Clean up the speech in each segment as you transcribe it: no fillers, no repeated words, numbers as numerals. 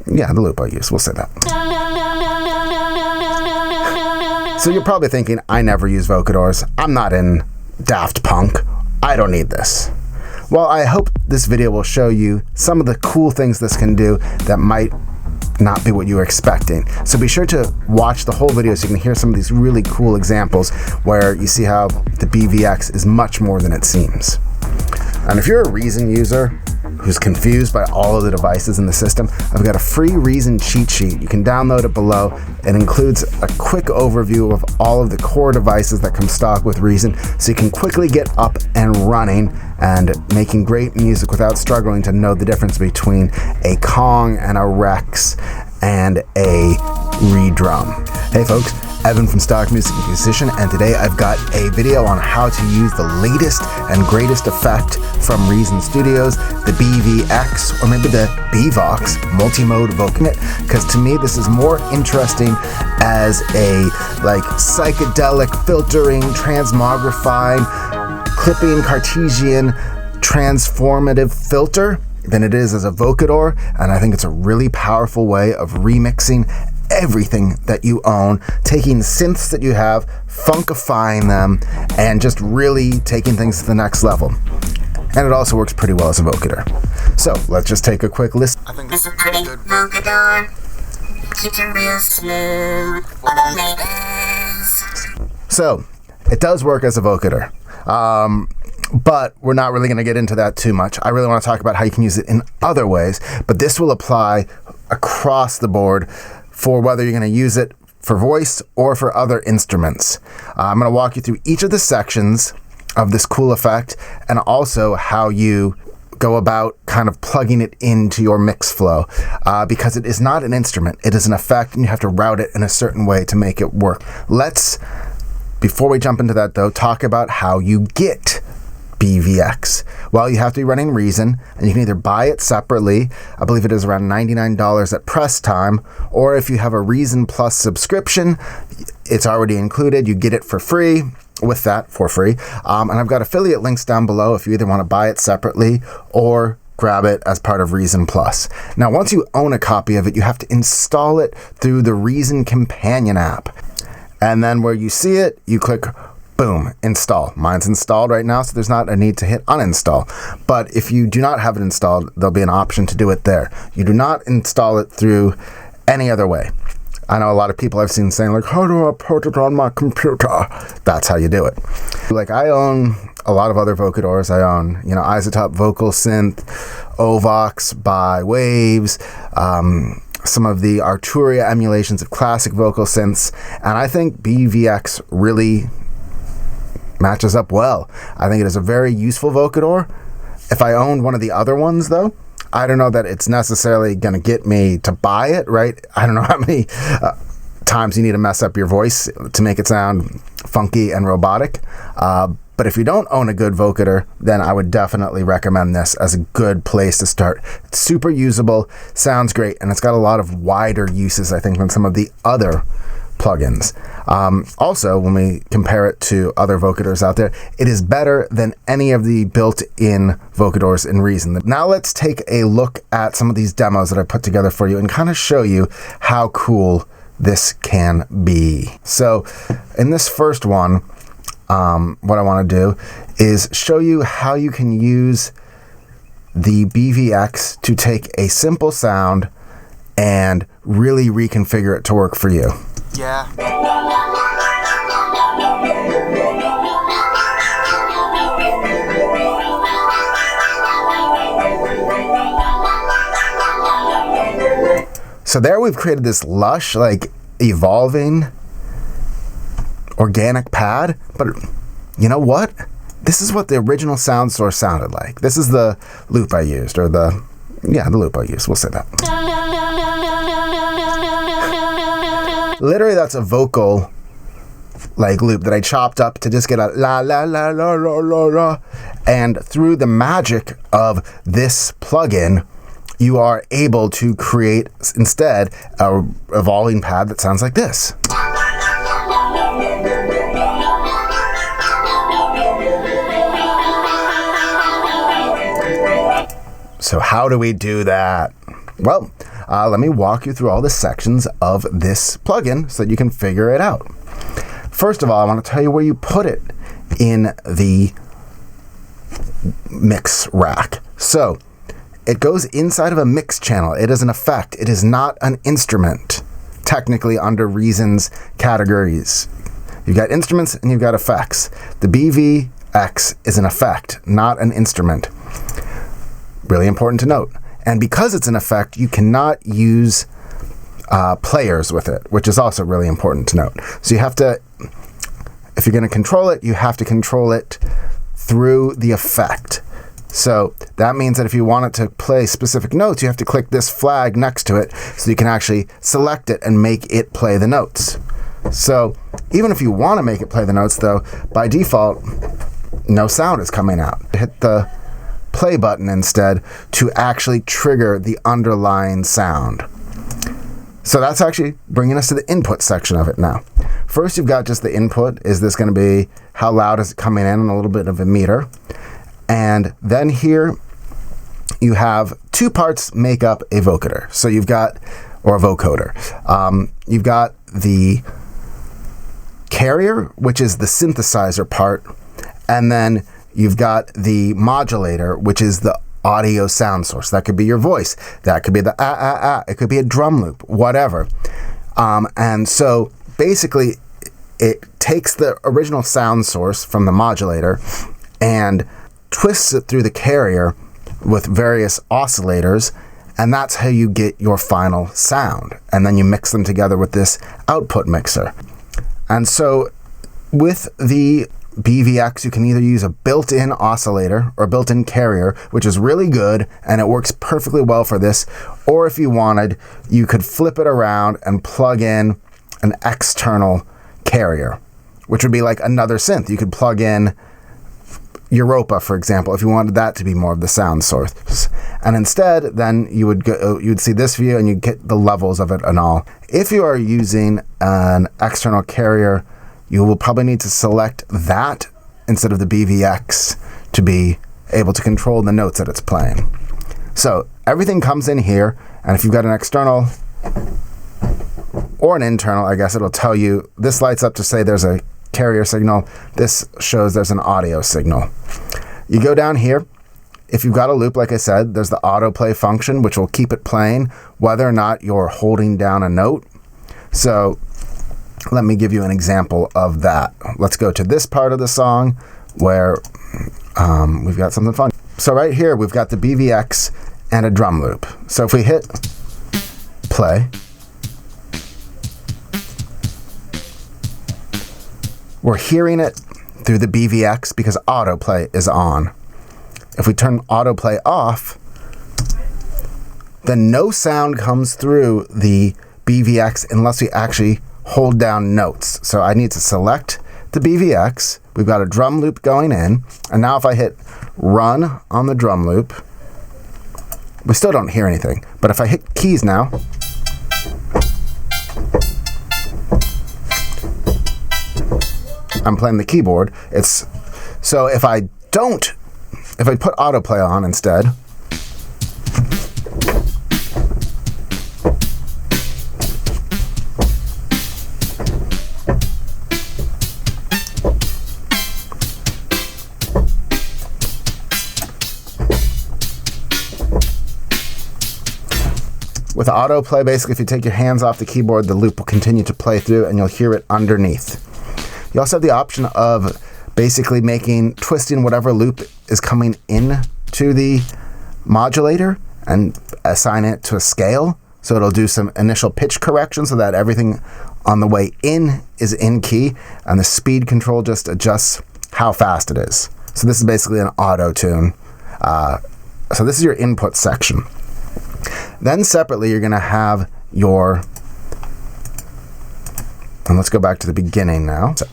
Yeah, the loop I use, we'll say that. So you're probably thinking, I never use Vocoders. I'm not in Daft Punk. I don't need this. Well, I hope this video will show you some of the cool things this can do that might not be what you were expecting. So be sure to watch the whole video so you can hear some of these really cool examples where you see how the BVX is much more than it seems. And if you're a Reason user who's confused by all of the devices in the system, I've got a free Reason cheat sheet. You can download it below. It includes a quick overview of all of the core devices that come stock with Reason, so you can quickly get up and running and making great music without struggling to know the difference between a Kong and a Rex and a Redrum. Hey folks, Evan from Stock Music and Musician, and today I've got a video on how to use the latest and greatest effect from Reason Studios, the BVX, or maybe the BVOX, multi-mode Vocoder, because to me this is more interesting as a psychedelic filtering, transmogrifying, clipping, Cartesian, transformative filter than it is as a Vocoder, and I think it's a really powerful way of remixing everything that you own, taking synths that you have, funkifying them, and just really taking things to the next level. And it also works pretty well as a Vocoder. So let's just take a quick list. I think this is a pretty good Vocoder. Keeps it real smooth. So it does work as a Vocoder. But we're not really going to get into that too much. I really want to talk about how you can use it in other ways, but this will apply across the board for whether you're going to use it for voice or for other instruments. I'm going to walk you through each of the sections of this cool effect and also how you go about kind of plugging it into your mix flow, because it is not an instrument. It is an effect, and you have to route it in a certain way to make it work. Before we jump into that though, talk about how you get BVX. Well, you have to be running Reason, and you can either buy it separately. I believe it is around $99 at press time, or if you have a Reason Plus subscription, it's already included. You get it for free with that for free. And I've got affiliate links down below if you either want to buy it separately or grab it as part of Reason Plus. Now, once you own a copy of it, you have to install it through the Reason Companion app. And then where you see it, you click boom, install. Mine's installed right now, so there's not a need to hit uninstall. But if you do not have it installed, there'll be an option to do it there. You do not install it through any other way. I know a lot of people I've seen saying, like, how do I put it on my computer? That's how you do it. Like, I own a lot of other Vocoders. I own, Isotope Vocal Synth, Ovox by Waves, some of the Arturia emulations of classic vocal synths, and I think BVX really matches up well. I think it is a very useful Vocoder. If I owned one of the other ones, though, I don't know that it's necessarily going to get me to buy it, right? I don't know how many times you need to mess up your voice to make it sound funky and robotic. But if you don't own a good Vocoder, then I would definitely recommend this as a good place to start. It's super usable, sounds great, and it's got a lot of wider uses, I think, than some of the other plugins. Also, when we compare it to other Vocoders out there, it is better than any of the built-in Vocoders in Reason. Now let's take a look at some of these demos that I put together for you and kind of show you how cool this can be. So in this first one, what I want to do is show you how you can use the BVX to take a simple sound and really reconfigure it to work for you. Yeah. So there we've created this lush, evolving organic pad, but you know what? This is what the original sound source sounded like. This is the loop I used, or the loop I used, we'll say that. Literally, that's a vocal loop that I chopped up to just get a la la la la la la la. And through the magic of this plugin, you are able to create instead a evolving pad that sounds like this. So how do we do that? Well, let me walk you through all the sections of this plugin so that you can figure it out. First of all, I want to tell you where you put it in the mix rack. So it goes inside of a mix channel. It is an effect. It is not an instrument, technically under Reason's categories. You've got instruments and you've got effects. The BVX is an effect, not an instrument. Really important to note. And because it's an effect, you cannot use players with it, which is also really important to note. So you have to, if you're going to control it, you have to control it through the effect. So that means that if you want it to play specific notes, you have to click this flag next to it so you can actually select it and make it play the notes. So even if you want to make it play the notes, though, by default, no sound is coming out. Hit the play button instead to actually trigger the underlying sound. So that's actually bringing us to the input section of it now. First, you've got just the input. Is this going to be how loud is it coming in, and a little bit of a meter. And then here you have two parts make up a vocoder. So you've got, or a vocoder. You've got the carrier, which is the synthesizer part, and then you've got the modulator, which is the audio sound source. That could be your voice. That could be the It could be a drum loop, whatever. And so basically, it takes the original sound source from the modulator and twists it through the carrier with various oscillators, and that's how you get your final sound. And then you mix them together with this output mixer. And so with the BVX, you can either use a built-in oscillator or built-in carrier, which is really good, and it works perfectly well for this. Or if you wanted, you could flip it around and plug in an external carrier, which would be like another synth. You could plug in Europa, for example, if you wanted that to be more of the sound source. And instead, then you would go, you'd see this view and you'd get the levels of it and all. If you are using an external carrier, you will probably need to select that instead of the BVX to be able to control the notes that it's playing. So everything comes in here, and if you've got an external or an internal, I guess it'll tell you, this lights up to say there's a carrier signal. This shows there's an audio signal. You go down here. If you've got a loop, like I said, there's the autoplay function, which will keep it playing whether or not you're holding down a note. So let me give you an example of that. Let's go to this part of the song where we've got something fun. So right here, we've got the BVX and a drum loop. So if we hit play, we're hearing it through the BVX because autoplay is on. If we turn autoplay off, then no sound comes through the BVX unless we actually hold down notes. So I need to select the BVX. We've got a drum loop going in. And now if I hit run on the drum loop, we still don't hear anything. But if I hit keys now, I'm playing the keyboard. So if I put autoplay on instead, with autoplay, basically, if you take your hands off the keyboard, the loop will continue to play through and you'll hear it underneath. You also have the option of basically twisting whatever loop is coming in to the modulator and assign it to a scale. So it'll do some initial pitch correction so that everything on the way in is in key, and the speed control just adjusts how fast it is. So this is basically an auto tune. So this is your input section. Then separately, you're going to have your, and let's go back to the beginning now. So,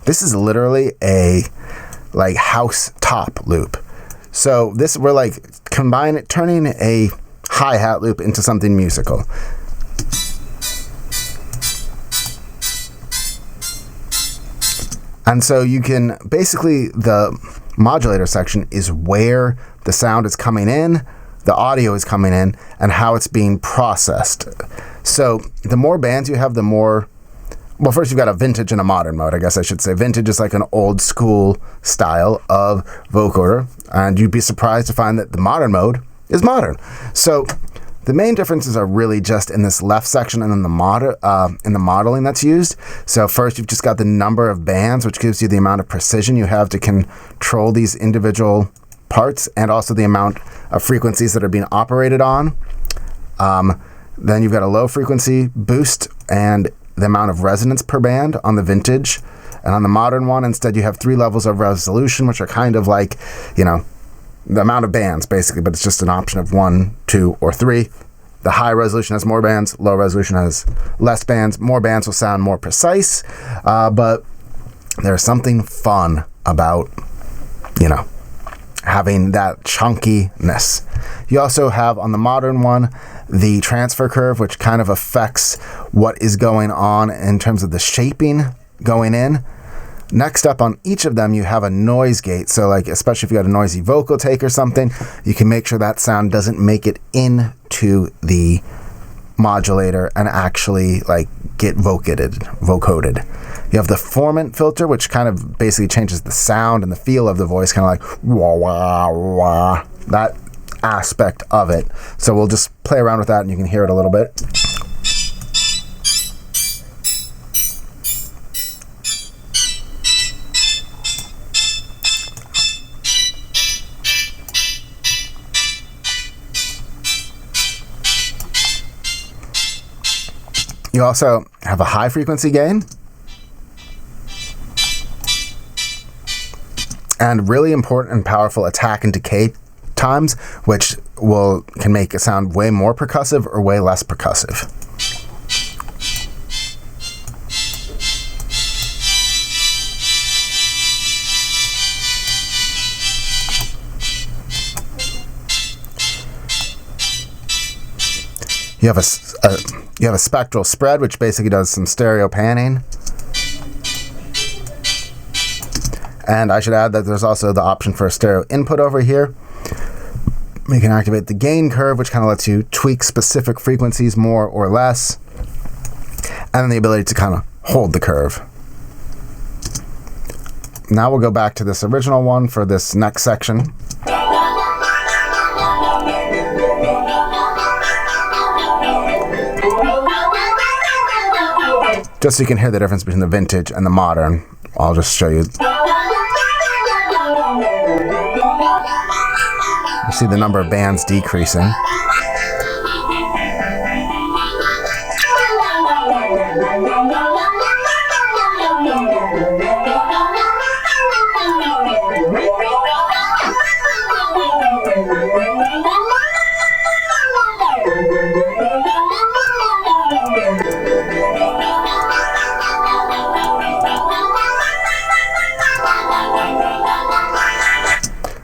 this is literally a house top loop. So this, we're turning a hi-hat loop into something musical. And so you can basically, the modulator section is where the sound is coming in, the audio is coming in and how it's being processed. So the more bands you have, the more, well, first you've got a vintage and a modern mode, I guess I should say. Vintage is like an old school style of vocoder, and you'd be surprised to find that the modern mode is modern. So the main differences are really just in this left section and then in the modeling that's used. So first you've just got the number of bands, which gives you the amount of precision you have to control these individual parts, and also the amount of frequencies that are being operated on. Then you've got a low frequency boost and the amount of resonance per band on the vintage. And on the modern one, instead, you have 3 levels of resolution, which are kind of like, you know, the amount of bands, basically, but it's just an option of 1, 2, or 3. The high resolution has more bands, low resolution has less bands. More bands will sound more precise, but there's something fun about, you know, having that chunkiness. You also have, on the modern one, the transfer curve, which kind of affects what is going on in terms of the shaping going in. Next up on each of them, you have a noise gate. So like, especially if you got a noisy vocal take or something, you can make sure that sound doesn't make it into the modulator and actually like get vocoded. You have the formant filter, which kind of basically changes the sound and the feel of the voice, kind of like wah, wah, wah, that aspect of it. So we'll just play around with that and you can hear it a little bit. You also have a high frequency gain. And really important and powerful attack and decay times, which can make it sound way more percussive or way less percussive. You have a spectral spread, which basically does some stereo panning. And I should add that there's also the option for a stereo input over here. You can activate the gain curve, which kind of lets you tweak specific frequencies more or less. And then the ability to kind of hold the curve. Now we'll go back to this original one for this next section. Just so you can hear the difference between the vintage and the modern, I'll just show you. You see the number of bands decreasing.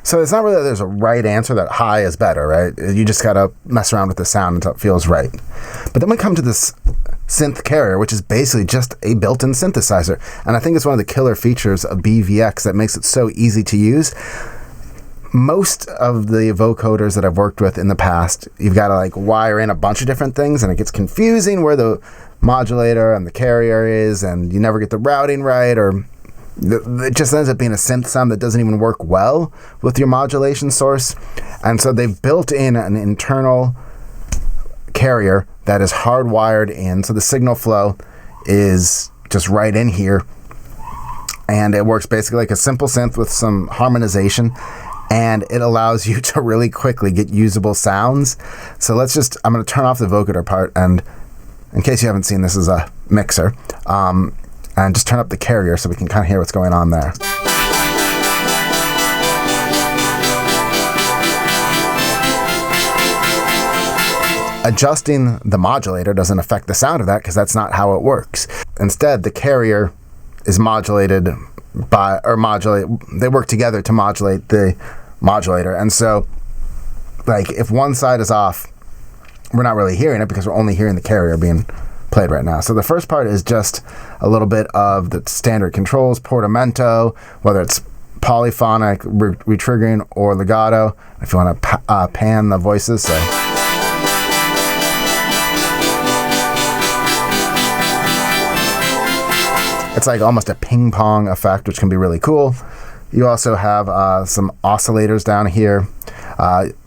So it's not really that there's a right answer that high is better, right? You just gotta mess around with the sound until it feels right. But then we come to this synth carrier, which is basically just a built-in synthesizer. And I think it's one of the killer features of BVX that makes it so easy to use. Most of the vocoders that I've worked with in the past, you've got to like wire in a bunch of different things, and it gets confusing where the modulator and the carrier is, and you never get the routing right, or it just ends up being a synth sound that doesn't even work well with your modulation source. And so they've built in an internal carrier that is hardwired in, so the signal flow is just right in here, and it works basically like a simple synth with some harmonization, and it allows you to really quickly get usable sounds. So I'm going to turn off the vocoder part, and in case you haven't seen, this is a mixer, and just turn up the carrier so we can kind of hear what's going on there. Adjusting the modulator doesn't affect the sound of that because that's not how it works. Instead, the carrier is modulated they work together to modulate the modulator. And so, like, if one side is off, we're not really hearing it because we're only hearing the carrier being played right now. So the first part is just a little bit of the standard controls, portamento, whether it's polyphonic, retriggering, or legato. If you want to pan the voices, so. It's like almost a ping pong effect, which can be really cool. You also have some oscillators down here,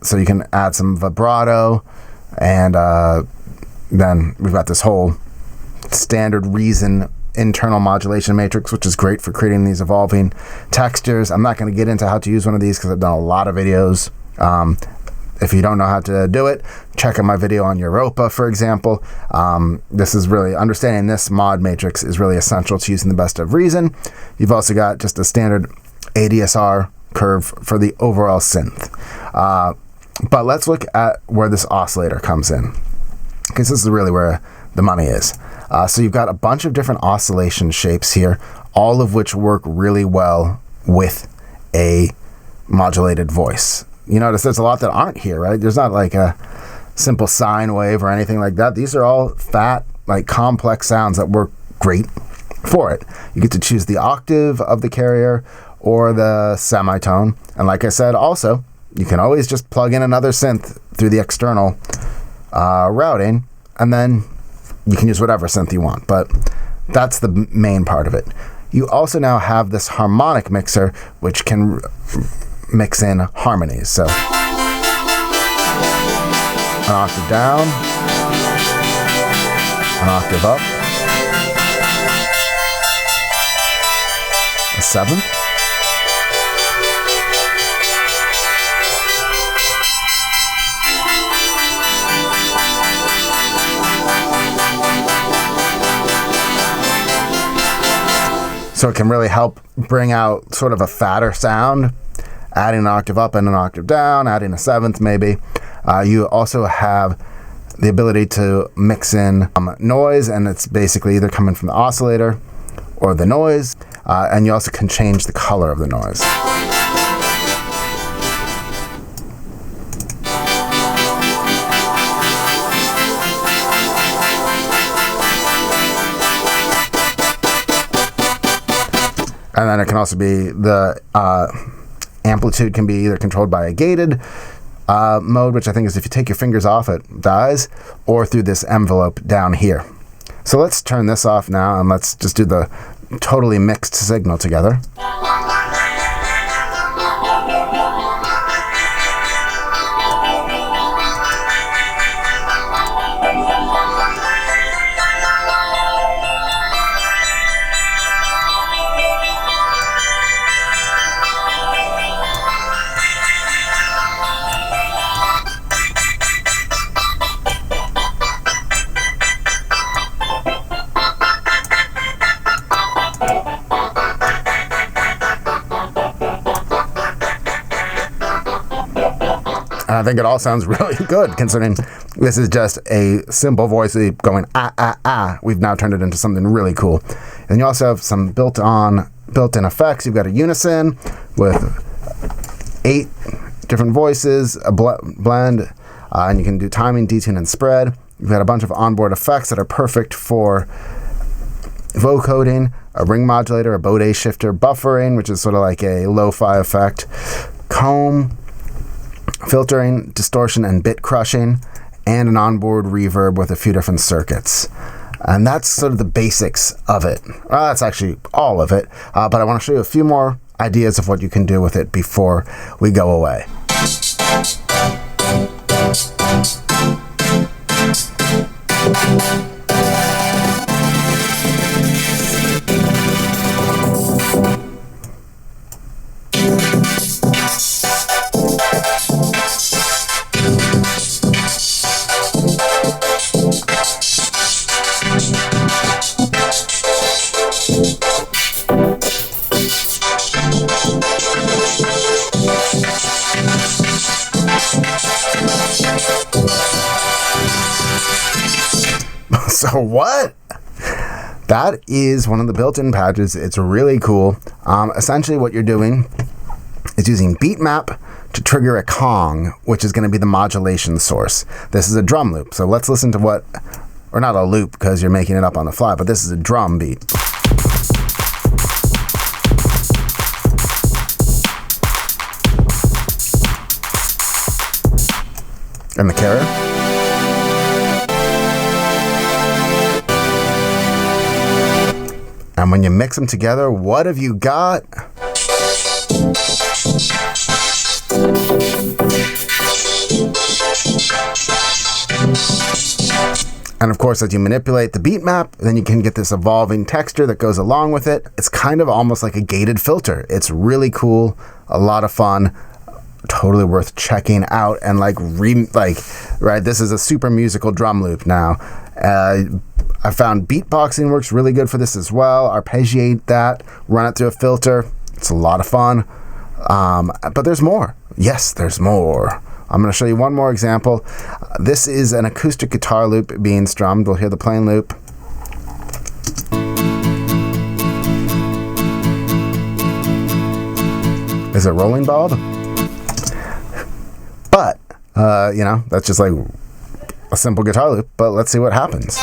so you can add some vibrato, and then we've got this whole standard Reason internal modulation matrix, which is great for creating these evolving textures. I'm not going to get into how to use one of these because I've done a lot of videos. If you don't know how to do it, check out my video on Europa, for example. This is really, understanding this mod matrix is really essential to using the best of Reason. You've also got just a standard ADSR curve for the overall synth. But let's look at where this oscillator comes in, because this is really where the money is. So you've got a bunch of different oscillation shapes here, all of which work really well with a modulated voice. You notice there's a lot that aren't here, right? There's not like a simple sine wave or anything like that. These are all fat, like complex sounds that work great for it. You get to choose the octave of the carrier or the semitone. And like I said, also, you can always just plug in another synth through the external routing, and then you can use whatever synth you want. But that's the main part of it. You also now have this harmonic mixer, which can mix in harmonies. So an octave down, an octave up, a seventh, so it can really help bring out sort of a fatter sound, adding an octave up and an octave down, adding a seventh maybe. You also have the ability to mix in noise, and it's basically either coming from the oscillator or the noise, and you also can change the color of the noise. And then it can also be the amplitude can be either controlled by a gated mode, which I think is if you take your fingers off, it dies, or through this envelope down here. So let's turn this off now, and let's just do the totally mixed signal together. And I think it all sounds really good, considering this is just a simple voice going ah, ah, ah. We've now turned it into something really cool. And you also have some built-in effects. You've got a unison with 8 different voices, a blend, and you can do timing, detune, and spread. You've got a bunch of onboard effects that are perfect for vocoding, a ring modulator, a Bode shifter, buffering, which is sort of like a lo-fi effect, comb, filtering, distortion, and bit crushing, and an onboard reverb with a few different circuits. And that's sort of the basics of it. Well, that's actually all of it, but I want to show you a few more ideas of what you can do with it before we go away. So what? That is one of the built-in patches. It's really cool. Essentially what you're doing is using beat map to trigger a Kong, which is going to be the modulation source. This is a drum loop. So let's listen to what, or not a loop because you're making it up on the fly, but this is a drum beat. and the carrier. And when you mix them together, what have you got? And of course, as you manipulate the beat map, then you can get this evolving texture that goes along with it. It's kind of almost like a gated filter. It's really cool, a lot of fun, totally worth checking out. And right, this is a super musical drum loop now. I found beatboxing works really good for this as well. Arpeggiate that, run it through a filter. It's a lot of fun. But there's more. Yes, there's more. I'm going to show you one more example. This is an acoustic guitar loop being strummed. We'll hear the plain loop. Is it rolling, Bob? But, that's just like a simple guitar loop, but let's see what happens.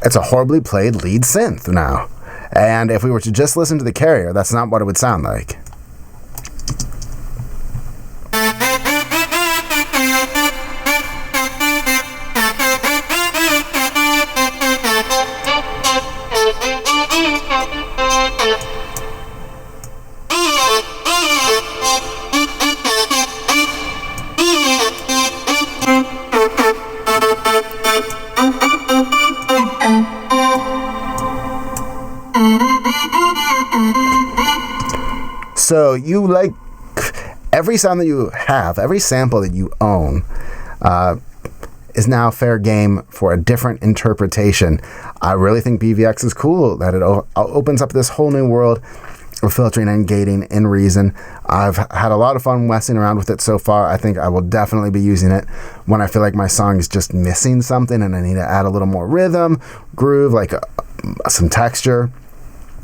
It's a horribly played lead synth now. And if we were to just listen to the carrier, that's not what it would sound like. So you like every sound that you have, every sample that you own is now fair game for a different interpretation. I really think BVX is cool that it opens up this whole new world of filtering and gating in Reason. I've had a lot of fun messing around with it so far. I think I will definitely be using it when I feel like my song is just missing something and I need to add a little more rhythm, groove, like some texture.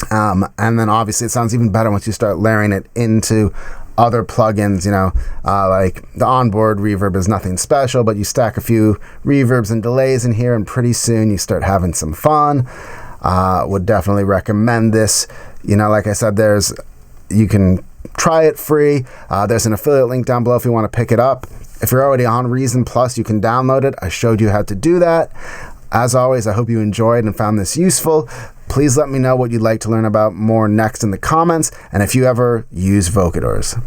And then obviously it sounds even better once you start layering it into other plugins, like the onboard reverb is nothing special, but you stack a few reverbs and delays in here and pretty soon you start having some fun. Would definitely recommend this. Like I said, you can try it free. There's an affiliate link down below if you want to pick it up. If you're already on Reason Plus, you can download it. I showed you how to do that. As always, I hope you enjoyed and found this useful. Please let me know what you'd like to learn about more next in the comments, and if you ever use Vocoders.